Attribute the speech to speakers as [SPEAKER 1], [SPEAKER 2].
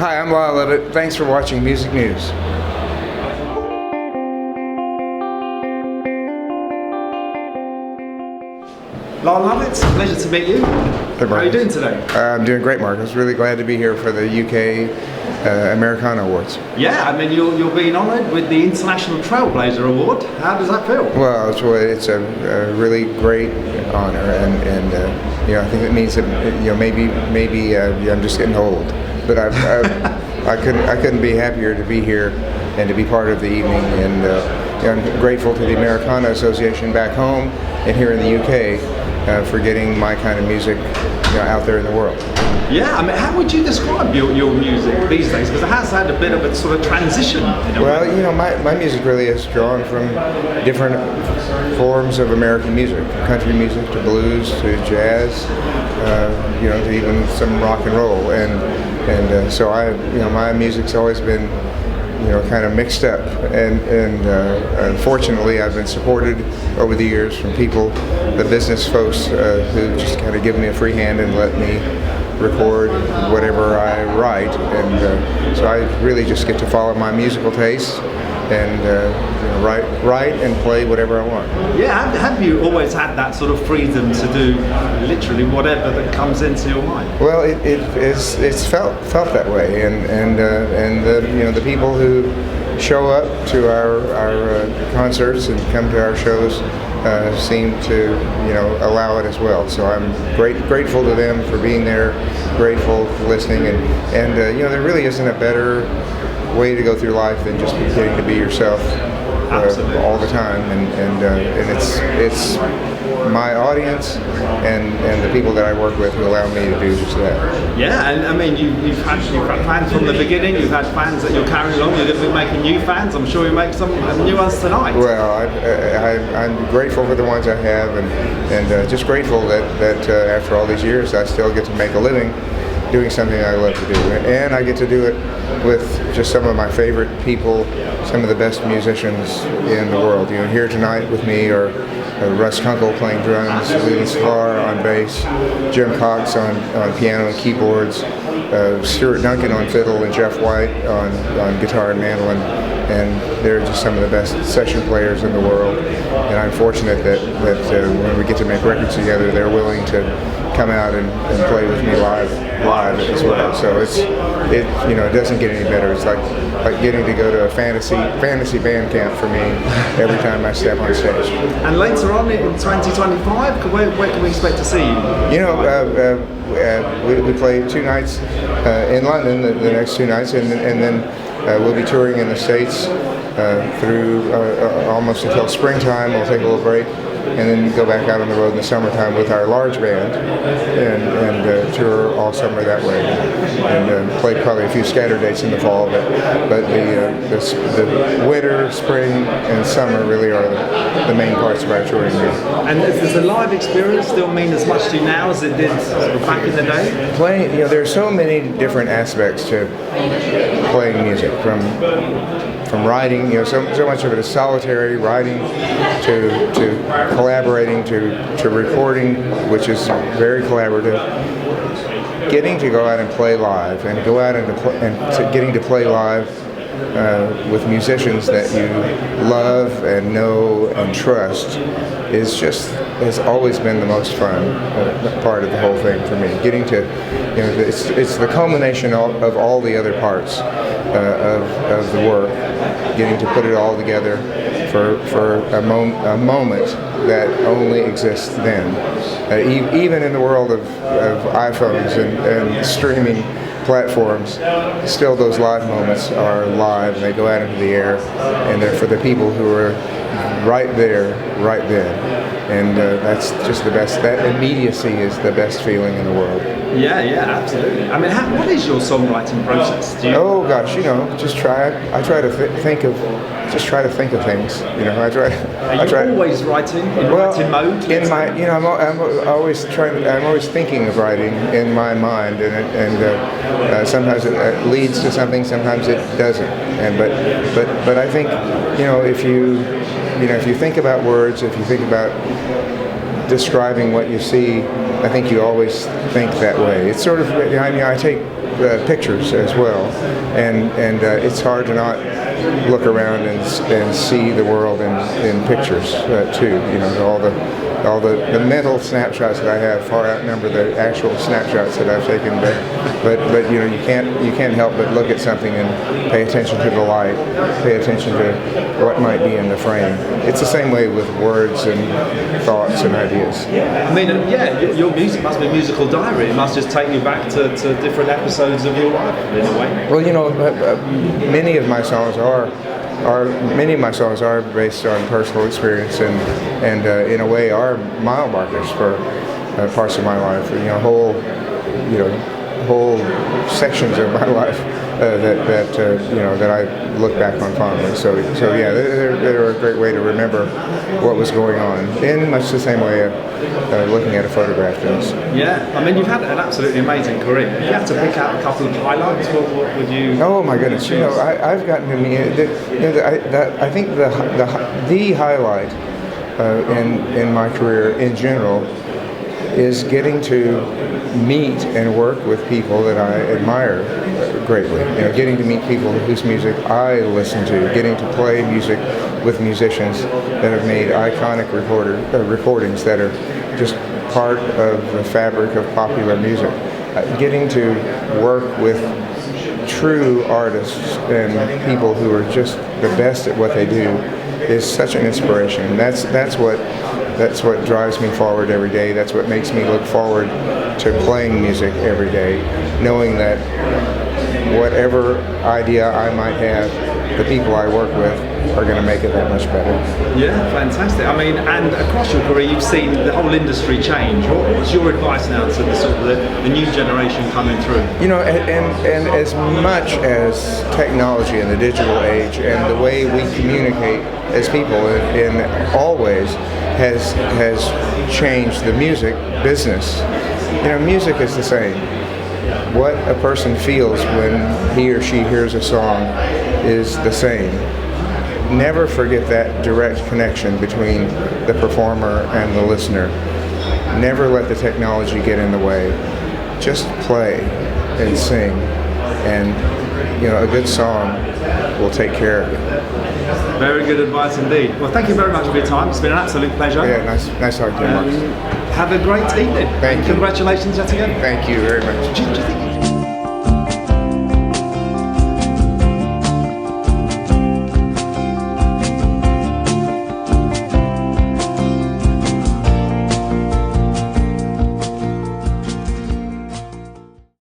[SPEAKER 1] Hi, I'm Lyle Lovett. Thanks for watching Music News.
[SPEAKER 2] Lyle Lovett, it's a pleasure to meet you.
[SPEAKER 1] Hey,
[SPEAKER 2] How are you doing today?
[SPEAKER 1] I'm doing great, Mark. I was really glad to be here for the UK Americana Awards.
[SPEAKER 2] Yeah, I mean, you're being honoured with the International Trailblazer Award. How does that feel?
[SPEAKER 1] Well, it's a really great honor, and I think it means that maybe I'm just getting old, but I couldn't be happier to be here and to be part of the evening, and I'm grateful to the Americana Association back home and here in the UK for getting my kind of music out there in the world.
[SPEAKER 2] Yeah, I mean, how would you describe your music these days? Because it has had a bit of a sort of transition.
[SPEAKER 1] Well, my music really is drawn from different forms of American music, from country music to blues to jazz, to even some rock and roll, and so my music's always been kind of mixed up, and fortunately I've been supported over the years from people, the business folks who just kind of give me a free hand and let me record whatever I write, and so I really just get to follow my musical tastes and write and play whatever I want.
[SPEAKER 2] Yeah, have you always had that sort of freedom to do literally whatever that comes into your mind?
[SPEAKER 1] Well, it's felt that way, and the people who show up to our concerts and come to our shows seem to allow it as well. So I'm grateful to them for being there, grateful for listening, and there really isn't a better way to go through life than just getting to be yourself all the time, and it's my audience and the people that I work with who allow me to do just that.
[SPEAKER 2] Yeah, and I mean you've had fans from the beginning. You've had fans that you're carrying along. You're going to be making new fans. I'm sure you make some new ones tonight.
[SPEAKER 1] Well, I'm grateful for the ones I have, and just grateful that after all these years I still get to make a living doing something I love to do, and I get to do it with just some of my favorite people, some of the best musicians in the world. Here tonight with me are Russ Kunkel playing drums, Leland Sklar on bass, Jim Cox on piano and keyboards, Stuart Duncan on fiddle, and Jeff White on guitar and mandolin, and they're just some of the best session players in the world. And I'm fortunate that when we get to make records together, they're willing to come out and play with me live as well. So it doesn't get any better. It's like getting to go to a fantasy band camp for me every time I step on stage.
[SPEAKER 2] And later on in 2025, where can we expect to see you?
[SPEAKER 1] We play 2 nights in London, the next 2 nights, and then we'll be touring in the States through almost until springtime. We'll take a little break, and then go back out on the road in the summertime with our large band and tour all summer that way, and play probably a few scatter dates in the fall, but the winter, spring, and summer really are the main parts of our touring.
[SPEAKER 2] And does the live experience still mean as much to you now as it did sort of back in the day?
[SPEAKER 1] Playing, there are so many different aspects to playing music, from writing, so much of it is solitary writing, to collaborating, to recording, which is very collaborative. Getting to go out and play live, and go out and getting to play live with musicians that you love and know and trust has always been the most fun part of the whole thing for me. Getting to, it's the culmination of all the other parts of the work. Getting to put it all together for a moment that only exists then. Even in the world of iPhones and streaming platforms, still those live moments are live, and they go out into the air, and they're for the people who are right there, right then. And that's just the best. That immediacy is the best feeling in the world.
[SPEAKER 2] Yeah, absolutely. I mean, what is your songwriting process?
[SPEAKER 1] Oh gosh, just try. I try to think of things.
[SPEAKER 2] I try. Always writing in writing mode.
[SPEAKER 1] In my, I'm always thinking of writing in my mind, and sometimes it leads to something, sometimes it doesn't. But I think, if you think about words, if you think about describing what you see, I think you always think that way. It's sort of, I take pictures as well, and it's hard to not look around and see the world in pictures too. You know, all the mental snapshots that I have far outnumber the actual snapshots that I've taken. But you know, you can't help but look at something and pay attention to the light, pay attention to what might be in the frame. It's the same way with words and thoughts and ideas.
[SPEAKER 2] I mean, yeah, your music must be a musical diary. It must just take you back to different episodes of your life in a way.
[SPEAKER 1] Well, you know, many of my songs are based on personal experience and in a way are mile markers for parts of my life. You know, whole sections of my life that I look back on fondly. So yeah, they're a great way to remember what was going on in much the same way looking at a photograph does.
[SPEAKER 2] Yeah, I mean, you've had an absolutely amazing career. If you had to pick out a couple of highlights, what would you?
[SPEAKER 1] Oh my goodness! You know, I've gotten to me. I think the highlight in my career in general is getting to meet and work with people that I admire greatly. You know, getting to meet people whose music I listen to, getting to play music with musicians that have made iconic recordings that are just part of the fabric of popular music. Getting to work with true artists and people who are just the best at what they do is such an inspiration. That's what drives me forward every day. That's what makes me look forward to playing music every day, knowing that whatever idea I might have, the people I work with are going to make it that much better.
[SPEAKER 2] Yeah, fantastic. I mean, and across your career, you've seen the whole industry change. What's your advice now to the new generation coming through?
[SPEAKER 1] You know, and as much as technology and the digital age and the way we communicate as people in all ways has changed the music business. You know, music is the same. What a person feels when he or she hears a song is the same. Never forget that direct connection between the performer and the listener. Never let the technology get in the way. Just play and sing, and you know, a good song will take care of you.
[SPEAKER 2] Very good advice indeed. Well, thank you very much for your time. It's been an absolute pleasure.
[SPEAKER 1] Yeah, nice talking to you, Mark.
[SPEAKER 2] Have a great evening.
[SPEAKER 1] Thank you.
[SPEAKER 2] Congratulations yet again.
[SPEAKER 1] Thank you very much.
[SPEAKER 2] Do you think